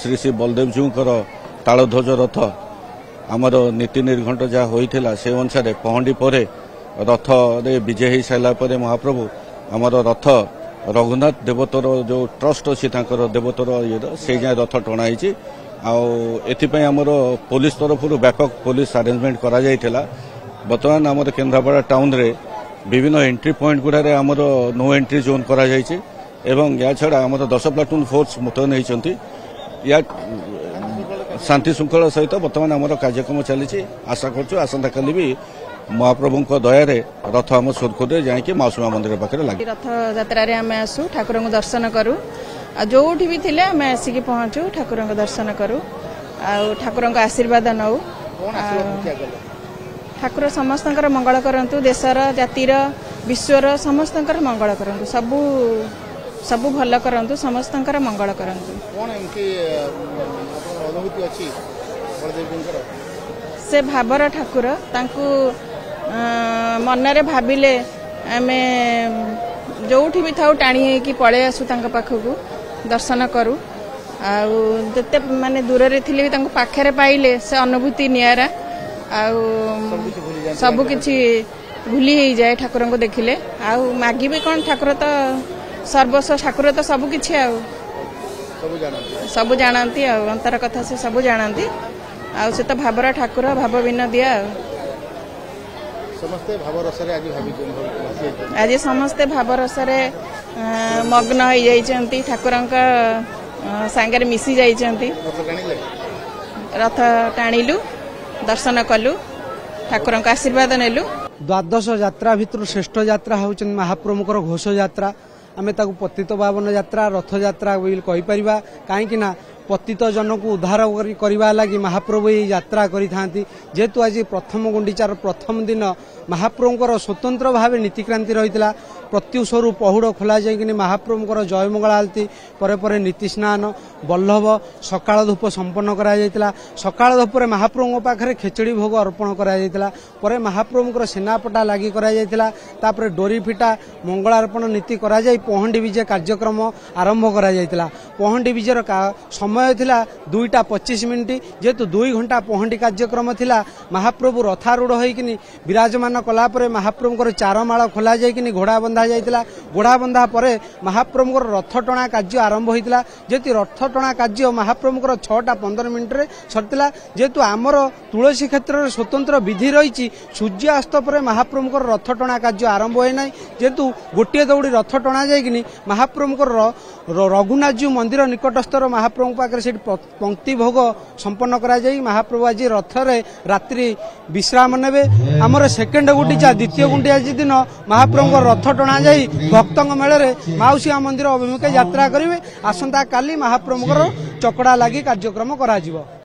श्री श्री बलदेवजीकर तालध्वज रथ आमर नीति निर्घंट जहाँ होता से अनुसार पहंडी पर रथ विजय हो सारापर महाप्रभु आमर रथ रघुनाथ देवतर जो ट्रस्ट अच्छी देवतर ये से जाए रथ टणाई आपाई आमर पुलिस तरफ व्यापक पुलिस अरेंजमेंट करा जाइथिला। बर्तमान आमर केन्द्रापड़ा टाउन रे विभिन्न एंट्री पॉइंट गुड़े आमर नो एंट्री जोन करा जाइछि एवं या छड़ा आमर 10 प्लाटून फोर्स मुतयन होइछंती। या शांति श्रृंखला सहित बर्तमान आमर कार्यक्रम चली आशा करछु आसंता काली भी महाप्रभु दया रथ आम सोदखोदे जाकि माउसीमा मंदिर पाखे लगे रथ यात्रा आम आसू ठाकुर को दर्शन करूँ जो भी थे आम आसिक पहुँचू ठाकुर को दर्शन करूँ ठाकुर आशीर्वाद नौ ठाकुर समस्त मंगल करंतु देशर जातिर विश्वर समस्त मंगल करंतु सबू भल करंतु समस्त मंगल करंतु। से भावर ठाकुर तांकु मनरे भाविले आमे जोठी भी थाउ टाणी कि पळे आसु तांका पाखकु दर्शन करू आते माने दूर रे थिले भी तांको पाखरे पाइले से अनुभूति नियारा सबु किछि भूली हो जाए ठाकुर को देखिले मागिबे कौन ठाकुर तो सर्वस्व ठाकुर तो सबु किछि सबु जानती अंतर कथा से सबु जानती से तो भावर ठाकुर भाव विनोदिया आज समस्ते भावरसरे मग्न हो जाइछंती ठाकुर सांगे मिसी जाइछंती रथ टाणिलु दर्शन कलु ठाकुर आशीर्वाद नेलु। द्वादश यात्रा भितर श्रेष्ठ यात्रा होउछ महाप्रभुकर घोष यात्रा आमे ताकू पतित पावन यात्रा रथ यात्रा कहि परिबा काहेकि ना पतित जन को उद्धार करने लगी महाप्रभु ये यात्रा करिथांती। जेहेतु आज प्रथम गुंडीचार प्रथम दिन महाप्रभुଙ୍କର स्वतंत्र भाव नीतिक्रांति रही प्रत्युषरू पहुड़ खोल जाइए महाप्रभुଙ୍କର जयमंगल आलती पर नीति स्नान बल्लभ सकाळ धूप संपन्न करा सकाळ धूप महाप्रभु पाखे खेचड़ी भोग अर्पण करा महाप्रभुଙ୍କର सेनापटा लगी करा डोरी फिटा मंगलार्पण नीति करा पहंडी विजय कार्यक्रम आरंभ करा पहंडी विजयर समय थिला 2:25 जेहेतु 2 घंटा पहंडी कार्यक्रम थिला महाप्रभु रथारूढ़ होइकिनी विराजमान कलापर महाप्रभुଙ୍କର चारमाଳ खोला जाइकिनी घोड़ा बंधा जाइतिला घोड़ा बंधा परे महाप्रभुଙ୍କର रथ टणा कार्य आरंभ होइतिला जेति रथ टणा कार्य महाप्रभुଙ୍କର 6:15 रे सरतिला। जेहेतु आमर तुलसी क्षेत्र में स्वतंत्र विधि रही सूर्यास्त पर महाप्रभुଙ୍କର रथ टणा कार्य आरंभ होय नै जेहेतु गोटे दौड़ी रथ टणा जाइकिनी महाप्रभुଙ୍କର रघुनाथ मंदिर निकटस्थर महाप्रभु पाखे से पंक्ति भोग संपन्न करा जाई महाप्रभु आज रथ रे रात्रि विश्राम नेबे। आमर सेकेंड गुंडीचा द्वितीय गुंडीचा दिन महाप्रभु रथ टणा जाई भक्तों मेले माउसीमा मंदिर अभिमुखे यात्रा करेंगे। आसंता काली महाप्रभुଙ୍କର चकड़ा लगी कार्यक्रम करा जिवो।